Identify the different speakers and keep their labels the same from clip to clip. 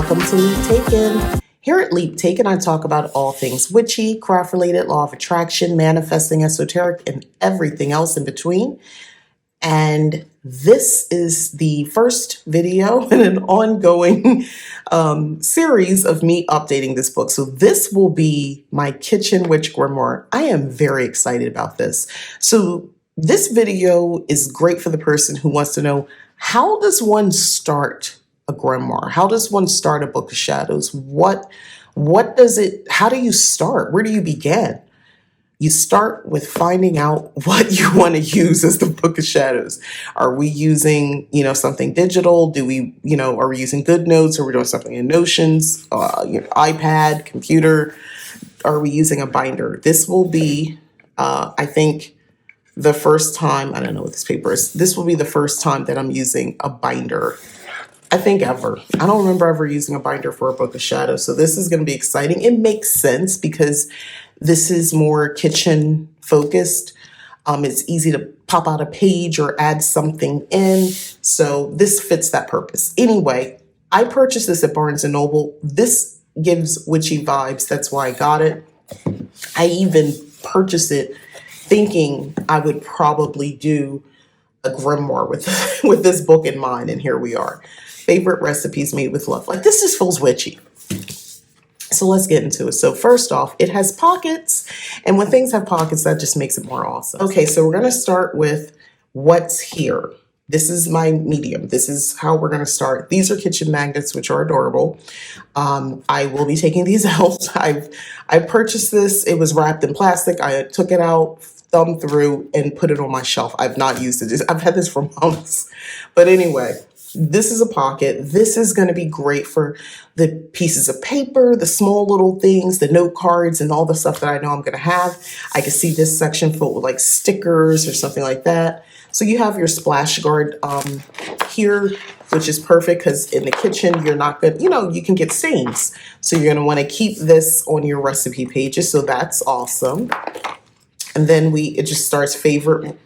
Speaker 1: welcome to Leap Taken. Here at Leap Taken, I talk about all things witchy, craft related, law of attraction, manifesting, esoteric, and everything else in between. And this is the first video in an ongoing series of me updating this book. So this will be my Kitchen Witch Grimoire. I am very excited about this. So this video is great for the person who wants to know, how does one start a grimoire? How does one start a book of shadows? What does it, how do you start? Where do you begin? You start with finding out what you want to use as the book of shadows. Are we using, something digital? Do we, are we using GoodNotes? Are we doing something in Notions, iPad, computer? Are we using a binder? This will be, I think, the first time, I don't know what this paper is. This will be the first time that I'm using a binder, I think, ever. I don't remember ever using a binder for a book of shadows. So this is going to be exciting. It makes sense because this is more kitchen focused. It's easy to pop out a page or add something in. So this fits that purpose. Anyway, I purchased this at Barnes & Noble. This gives witchy vibes. That's why I got it. I even purchased it thinking I would probably do a grimoire with this book in mind, and here we are. Favorite recipes made with love. Like, this just feels witchy. So let's get into it. So first off, it has pockets, and when things have pockets, that just makes it more awesome. Okay, so we're gonna start with what's here. This is my medium. This is how we're gonna start. These are kitchen magnets, which are adorable. I will be taking these out. I purchased this. It was wrapped in plastic. I took it out, thumbed through, and put it on my shelf. I've not used it. I've had this for months. But anyway, this is a pocket. This is going to be great for the pieces of paper, the small little things, the note cards, and all the stuff that I know I'm going to have. I can see this section filled with like stickers or something like that. So you have your splash guard here, which is perfect because in the kitchen, you're not good, you can get stains. So you're going to want to keep this on your recipe pages. So that's awesome. And then it just starts favorite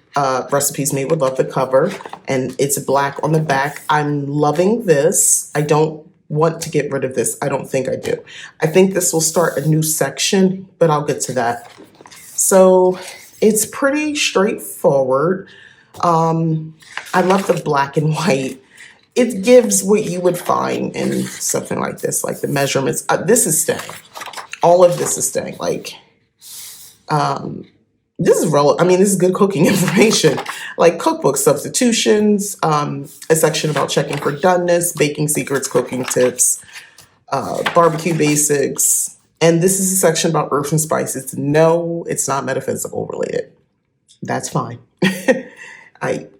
Speaker 1: recipes made with love, the cover, and it's black on the back. I'm loving this. I don't want to get rid of this. I don't think I do. I think this will start a new section, but I'll get to that. So it's pretty straightforward. I love the black and white. It gives what you would find in something like this, like the measurements. This is staying. All of this is staying. This is this is good cooking information, like cookbook substitutions, a section about checking for doneness, baking secrets, cooking tips, barbecue basics. And this is a section about herbs and spices. No, it's not metaphysical related. That's fine.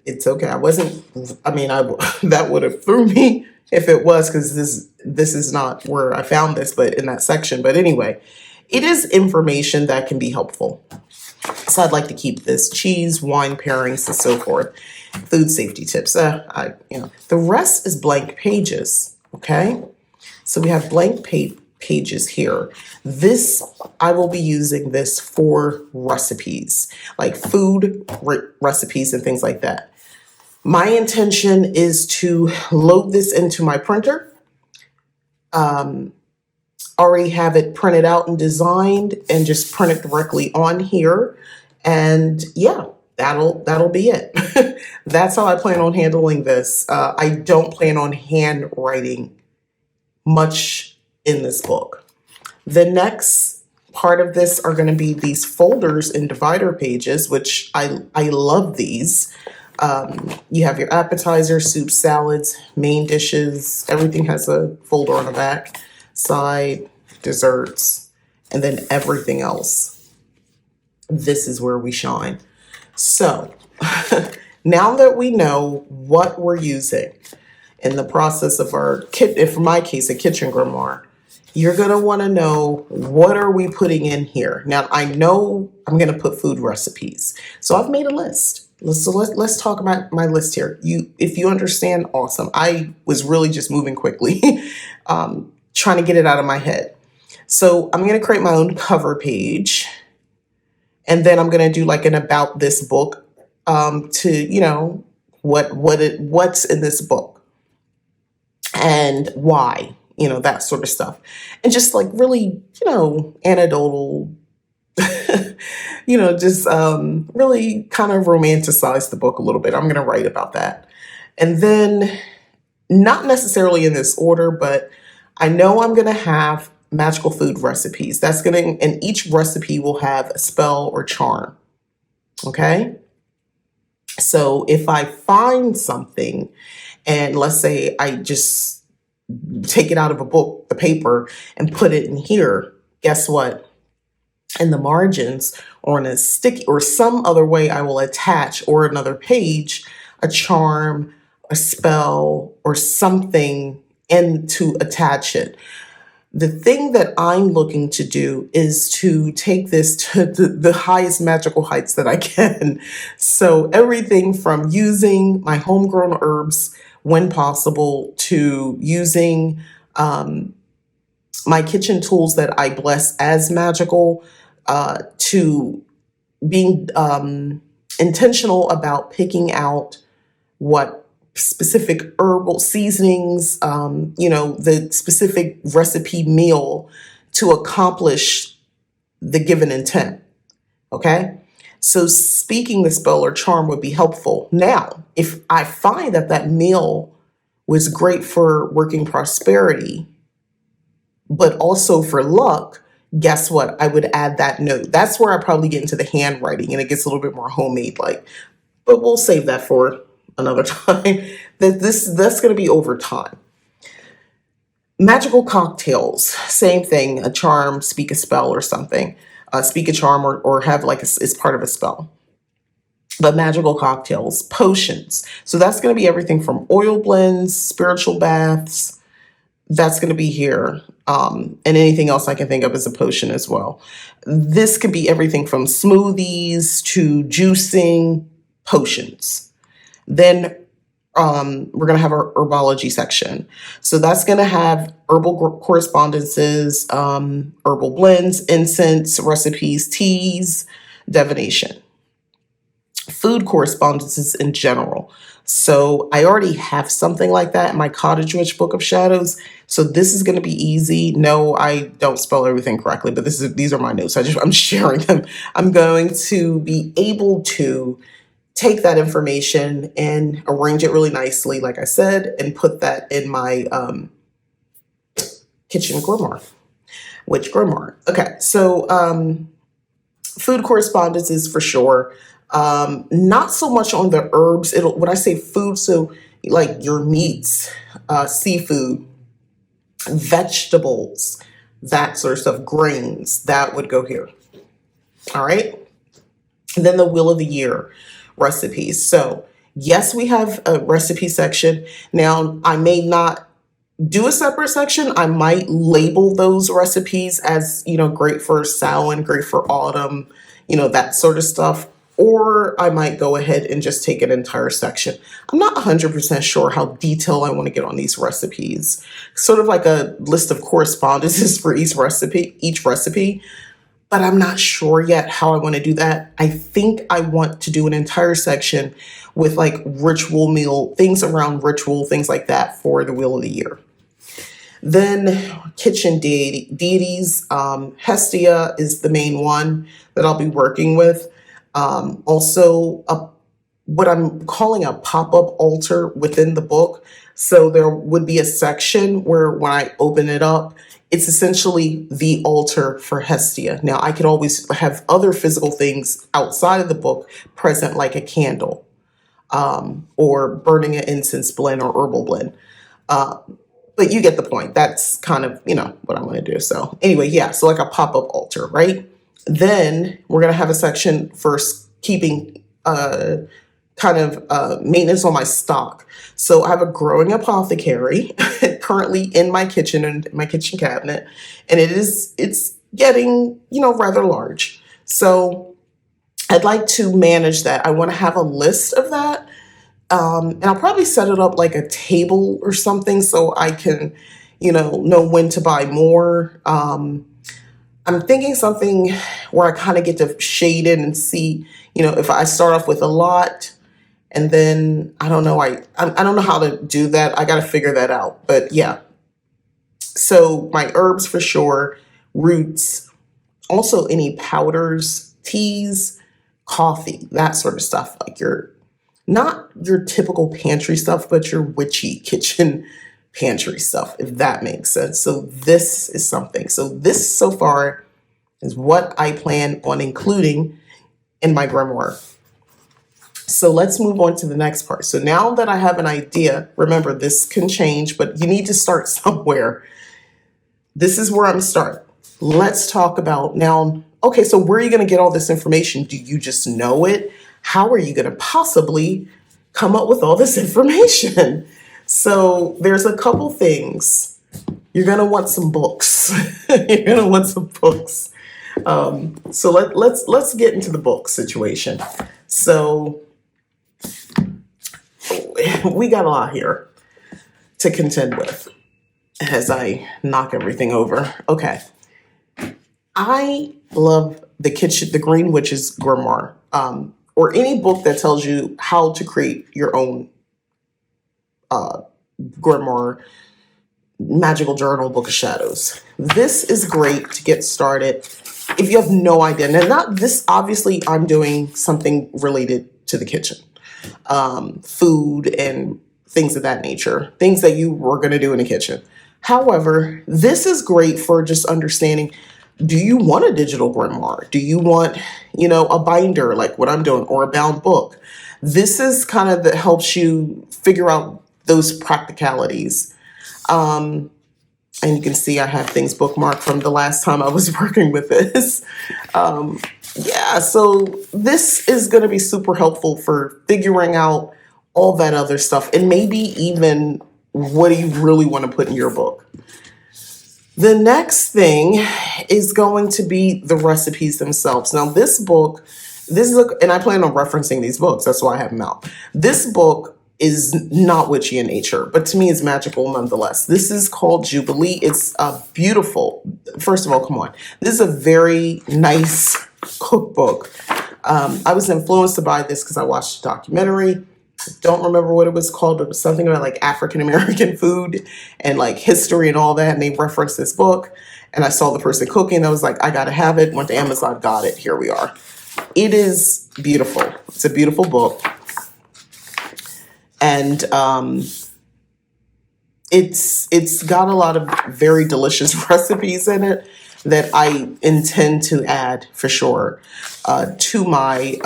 Speaker 1: It's okay. That would have threw me if it was, because this is not where I found this, but in that section. But anyway, it is information that can be helpful. So I'd like to keep this: cheese, wine pairings, and so forth. Food safety tips. The rest is blank pages. Okay, so we have blank pages here. I will be using this for recipes, like food recipes and things like that. My intention is to load this into my printer. Already have it printed out and designed, and just print it directly on here. And yeah, that'll be it. That's how I plan on handling this. I don't plan on handwriting much in this book. The next part of this are going to be these folders and divider pages, which I love these. You have your appetizer, soup, salads, main dishes. Everything has a folder on the back. Side, desserts, and then everything else. This is where we shine. So now that we know what we're using in the process of our for my case, a kitchen grimoire, you're going to want to know, what are we putting in here? Now, I know I'm going to put food recipes. So I've made a list. Let's talk about my list here. If you understand, awesome. I was really just moving quickly. Trying to get it out of my head. So I'm going to create my own cover page, and then I'm going to do like an about this book, to, what's in this book and why. that sort of stuff. And just like really, anecdotal, just really kind of romanticize the book a little bit. I'm going to write about that. And then, not necessarily in this order, but I know I'm going to have magical food recipes. And each recipe will have a spell or charm. Okay. So if I find something, and let's say I just take it out of a book, the paper, and put it in here, guess what? In the margins or in a sticky or some other way, I will attach, or another page, a charm, a spell, or something, and to attach it. The thing that I'm looking to do is to take this to the highest magical heights that I can. So everything from using my homegrown herbs when possible, to using my kitchen tools that I bless as magical, to being intentional about picking out what specific herbal seasonings, the specific recipe meal to accomplish the given intent. Okay. So speaking the spell or charm would be helpful. Now, if I find that meal was great for working prosperity, but also for luck, guess what? I would add that note. That's where I probably get into the handwriting and it gets a little bit more homemade like, but we'll save that for another time. That's going to be over time. Magical cocktails, same thing, a charm, speak a spell or something, speak a charm or have like it's part of a spell. But magical cocktails, potions. So that's going to be everything from oil blends, spiritual baths. That's going to be here. And anything else I can think of as a potion as well. This could be everything from smoothies to juicing, potions. Then we're going to have our herbology section. So that's going to have herbal correspondences, herbal blends, incense, recipes, teas, divination, food correspondences in general. So I already have something like that in my Cottage Witch Book of Shadows. So this is going to be easy. No, I don't spell everything correctly, but these are my notes. I'm sharing them. I'm going to be able to take that information and arrange it really nicely, like I said, and put that in my kitchen grimoire, witch grimoire. Okay, so food correspondences for sure. Not so much on the herbs. When I say food, so like your meats, seafood, vegetables, that sort of stuff, grains, that would go here. All right. And then the Wheel of the Year recipes. So yes, we have a recipe section. Now, I may not do a separate section. I might label those recipes as, great for Samhain, great for autumn, that sort of stuff. Or I might go ahead and just take an entire section. I'm not 100% sure how detailed I want to get on these recipes. Sort of like a list of correspondences for each recipe. But I'm not sure yet how I want to do that. I think I want to do an entire section with like ritual meal, things around ritual, things like that for the Wheel of the Year. Then kitchen deities, Hestia is the main one that I'll be working with. Also, what I'm calling a pop-up altar within the book. So there would be a section where when I open it up, it's essentially the altar for Hestia. Now, I could always have other physical things outside of the book present, like a candle, or burning an incense blend or herbal blend. But you get the point. That's kind of, what I'm going to do. So anyway, yeah, so like a pop-up altar, right? Then we're going to have a section for keeping maintenance on my stock. So I have a growing apothecary currently in my kitchen and my kitchen cabinet, and it's getting, rather large. So I'd like to manage that. I want to have a list of that. And I'll probably set it up like a table or something so I can, know when to buy more. I'm thinking something where I kind of get to shade in and see, if I start off with a lot and then I don't know, I don't know how to do that. I got to figure that out. But yeah. So my herbs for sure, roots, also any powders, teas, coffee, that sort of stuff. Like your not your typical pantry stuff, but your witchy kitchen pantry stuff, if that makes sense. So this is something. So this so far is what I plan on including in my grimoire. So let's move on to the next part. So now that I have an idea, remember this can change, but you need to start somewhere. This is where I'm starting. Let's talk about now, okay, so where are you going to get all this information? Do you just know it? How are you going to possibly come up with all this information? So there's a couple things. You're going to want some books. You're going to want some books. So let's get into the book situation. So we got a lot here to contend with as I knock everything over. Okay. I love the Green Witch's Grimoire, or any book that tells you how to create your own grimoire, magical journal, book of shadows. This is great to get started if you have no idea. Now, not this, obviously, I'm doing something related to the kitchen, food and things of that nature, things that you were going to do in the kitchen. However, this is great for just understanding, do you want a digital grimoire? Do you want, a binder like what I'm doing, or a bound book? This is kind of that helps you figure out those practicalities. And you can see I have things bookmarked from the last time I was working with this. So this is going to be super helpful for figuring out all that other stuff, and maybe even what do you really want to put in your book. The next thing is going to be the recipes themselves. Now, this is and I plan on referencing these books. That's why I have them out. This book is not witchy in nature, but to me is magical nonetheless. This is called Jubilee. It's a beautiful, first of all, come on. This is a very nice cookbook. I was influenced to buy this because I watched a documentary. Don't remember what it was called, but it was something about like African American food and like history and all that. And they referenced this book, and I saw the person cooking. I was like, I gotta have it. Went to Amazon, got it. Here we are. It is beautiful. It's a beautiful book, and it's got a lot of very delicious recipes in it that I intend to add for sure to my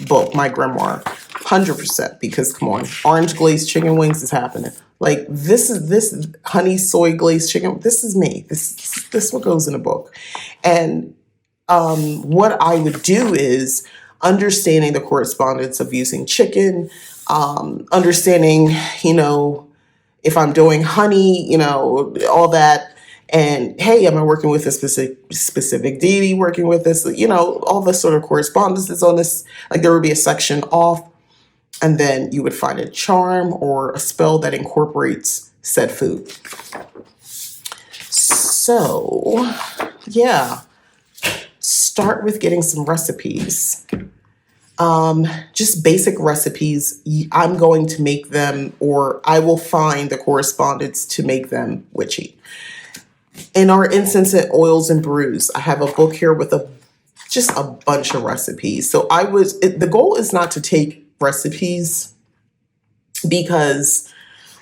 Speaker 1: book, my grimoire. 100%, because come on, orange glazed chicken wings is happening. Like this honey soy glazed chicken. This is me. This what goes in a book. And what I would do is understanding the correspondence of using chicken, understanding, if I'm doing honey, all that. And hey, am I working with a specific deity working with this? All the sort of correspondences on this. Like there would be a section off, and then you would find a charm or a spell that incorporates said food. So, yeah, start with getting some recipes. Just basic recipes. I'm going to make them, or I will find the correspondence to make them witchy. In our incense oils and brews, I have a book here with just a bunch of recipes. So the goal is not to take recipes because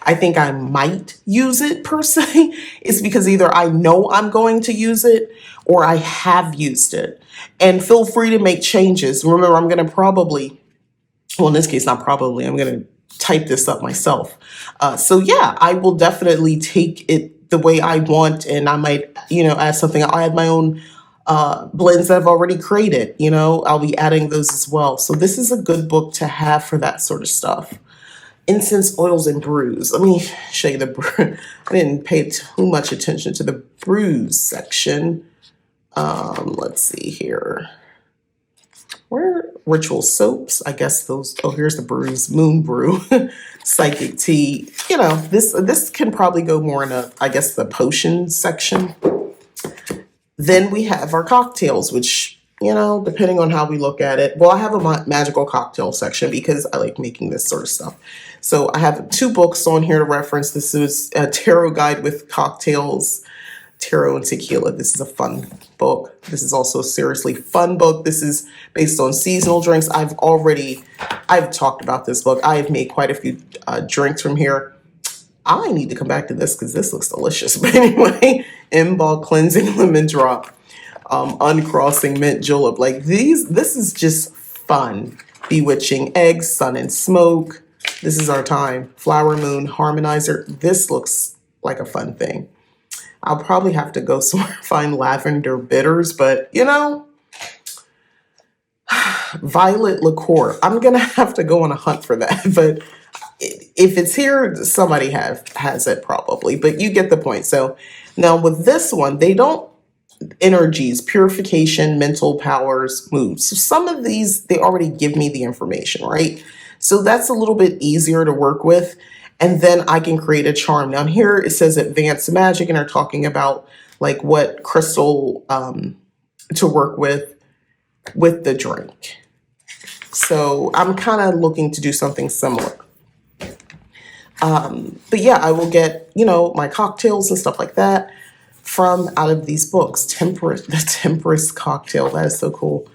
Speaker 1: I think I might use it per se. It's because either I know I'm going to use it or I have used it. And feel free to make changes. Remember, I'm going to in this case, not probably, I'm going to type this up myself. I will definitely take it the way I want, and I might, add something. I'll add my own blends that I've already created. I'll be adding those as well. So this is a good book to have for that sort of stuff. Incense oils and brews. Let me show you the brew. I didn't pay too much attention to the brews section. Let's see here. Where ritual soaps? I guess those. Oh, here's the brews. Moon brew, psychic tea. This can probably go more in the potion section. Then we have our cocktails, which depending on how we look at it. Well, I have a magical cocktail section because I like making this sort of stuff. So I have 2 books on here to reference. This is a tarot guide with cocktails, tarot and tequila. This is a fun book. This is also a seriously fun book. This is based on seasonal drinks. I've talked about this book. I have made quite a few drinks from here. I need to come back to this because this looks delicious. But anyway, Emball Cleansing Lemon Drop, Uncrossing Mint Julep. Like this is just fun. Bewitching Eggs, Sun and Smoke. This is our time. Flower Moon Harmonizer. This looks like a fun thing. I'll probably have to go somewhere and find lavender bitters, but violet liqueur. I'm gonna have to go on a hunt for that. But if it's here, somebody has it probably. But you get the point. So now with this one, they don't energies, purification, mental powers, moods. So some of these, they already give me the information, right? So that's a little bit easier to work with. And then I can create a charm. Down here, it says advanced magic, and they're talking about like what crystal to work with the drink. So I'm kind of looking to do something similar. But yeah, I will get, my cocktails and stuff like that from out of these books. The Temperance cocktail, that is so cool.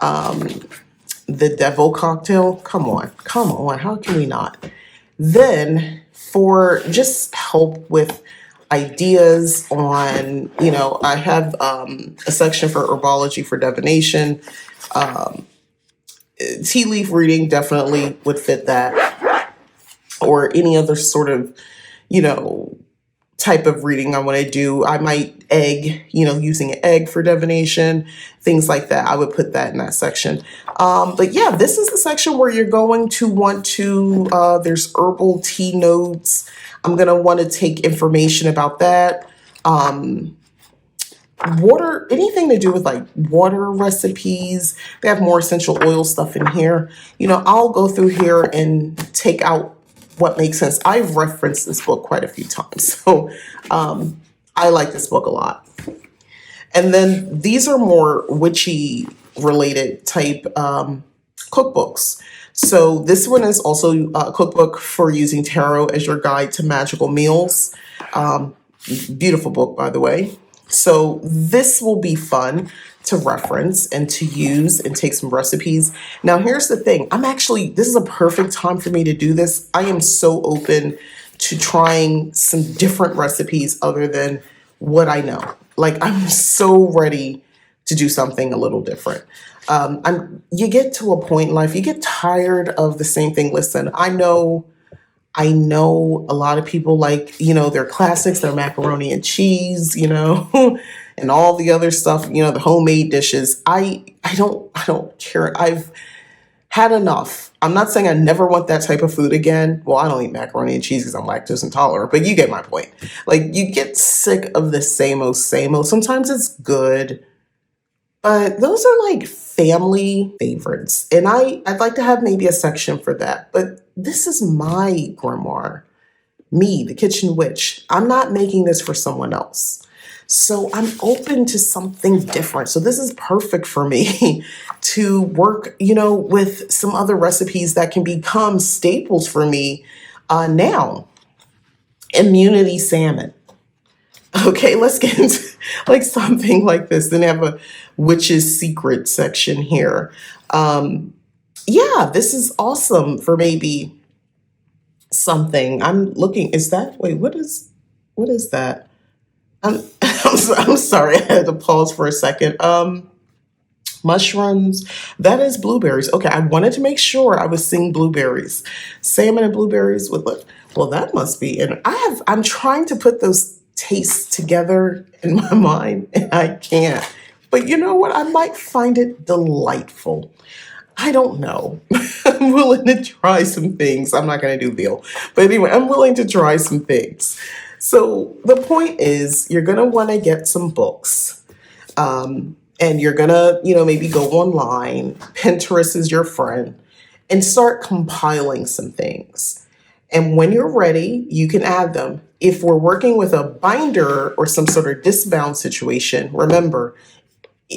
Speaker 1: The Devil cocktail, come on, how can we not? Then for just help with ideas on, I have a section for herbology for divination. Tea leaf reading definitely would fit that, or any other sort of, type of reading I want to do. I might using an egg for divination, things like that. I would put that in that section. But yeah, this is the section where you're going to want to, there's herbal tea notes. I'm going to want to take information about that. Water, anything to do with like water recipes. They have more essential oil stuff in here. I'll go through here and take out what makes sense. I've referenced this book quite a few times. So I like this book a lot. And then these are more witchy related type cookbooks. So this one is also a cookbook for using tarot as your guide to magical meals. Beautiful book, by the way. So this will be fun to reference and to use and take some recipes. Now, here's the thing. This is a perfect time for me to do this. I am so open to trying some different recipes other than what I know. Like, I'm so ready to do something a little different. You get to a point in life, you get tired of the same thing. Listen, I know a lot of people like, their classics, their macaroni and cheese, and all the other stuff, the homemade dishes. I don't care. I've had enough. I'm not saying I never want that type of food again. Well, I don't eat macaroni and cheese because I'm lactose intolerant, but you get my point. Like, you get sick of the same old, same old. Sometimes it's good, but those are like family favorites. And I'd like to have maybe a section for that. But this is my grimoire, me, the kitchen witch. I'm not making this for someone else. So I'm open to something different. So this is perfect for me to work, with some other recipes that can become staples for me now. Immunity salmon. Okay, let's get into like something like this. Then I have a witch's secret section here. Yeah, this is awesome for maybe something. I'm looking, what is that? I'm sorry, I had to pause for a second. Mushrooms, that is blueberries. Okay, I wanted to make sure I was seeing blueberries. Salmon and blueberries well, that must be, and I'm trying to put those tastes together in my mind, and I can't. But you know what? I might find it delightful. I don't know. I'm willing to try some things. I'm not going to do veal. But anyway, I'm willing to try some things. So the point is, you're going to want to get some books. And you're going to, maybe go online. Pinterest is your friend. And start compiling some things. And when you're ready, you can add them. If we're working with a binder or some sort of disbound situation, remember,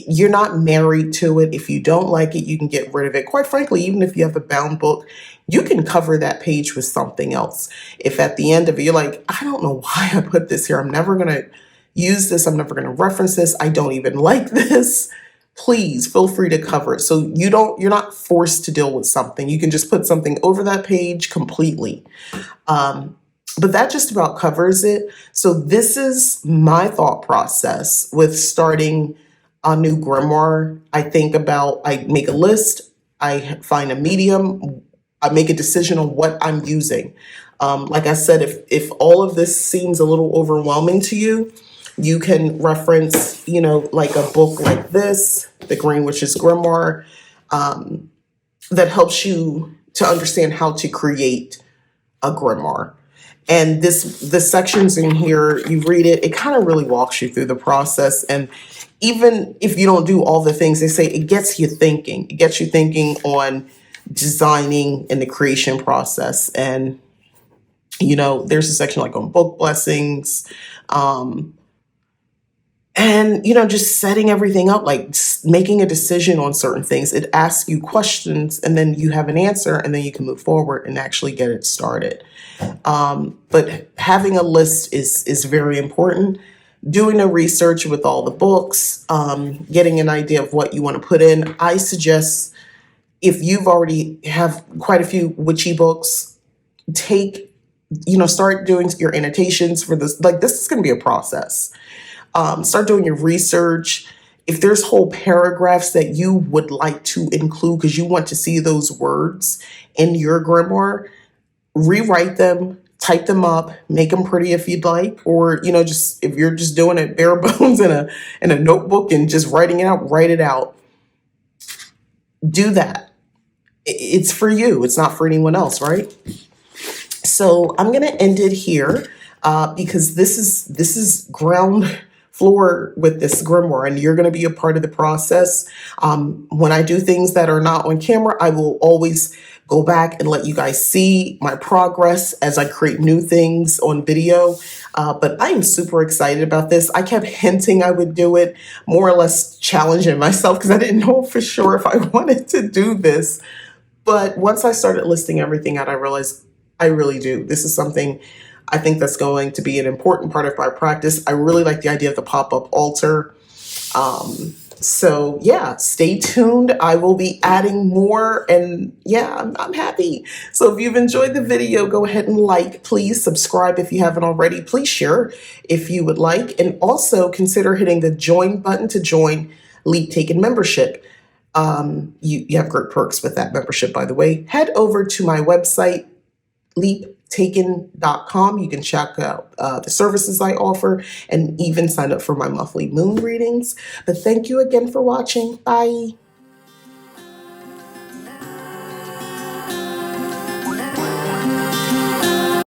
Speaker 1: you're not married to it. If you don't like it, you can get rid of it. Quite frankly, even if you have a bound book, you can cover that page with something else. If at the end of it, you're like, I don't know why I put this here. I'm never going to use this. I'm never going to reference this. I don't even like this. Please feel free to cover it. So you're not forced to deal with something. You can just put something over that page completely. But that just about covers it. So this is my thought process with starting a new grimoire. I make a list, I find a medium, I make a decision on what I'm using. Like I said, if all of this seems a little overwhelming to you, you can reference, like a book like this, The Green Witch's Grimoire, that helps you to understand how to create a grimoire. And the sections in here, you read it, it kind of really walks you through the process. And even if you don't do all the things they say, it gets you thinking. It gets you thinking on designing and the creation process. And, there's a section like on book blessings, and, just setting everything up, like making a decision on certain things. It asks you questions and then you have an answer and then you can move forward and actually get it started. But having a list is very important. Doing the research with all the books, getting an idea of what you want to put in. I suggest if you've already have quite a few witchy books, start doing your annotations for this. Like, this is going to be a process. Start doing your research. If there's whole paragraphs that you would like to include because you want to see those words in your grimoire, rewrite them, type them up, make them pretty if you'd like, or just if you're just doing it bare bones in a notebook and just writing it out, write it out. Do that. It's for you. It's not for anyone else, right? So I'm gonna end it here because this is ground floor with this grimoire, and you're going to be a part of the process. When I do things that are not on camera, I will always go back and let you guys see my progress as I create new things on video. But I am super excited about this. I kept hinting I would do it, more or less challenging myself because I didn't know for sure if I wanted to do this. But once I started listing everything out, I realized I really do. This is something I think that's going to be an important part of my practice. I really like the idea of the pop-up altar. So yeah, stay tuned. I will be adding more, and yeah, I'm happy. So if you've enjoyed the video, go ahead and like, please subscribe if you haven't already. Please share if you would like, and also consider hitting the join button to join Leap Taken membership. You have great perks with that membership, by the way. Head over to my website, leaptaken.com. You can check out the services I offer and even sign up for my monthly moon readings. But thank you again for watching. Bye.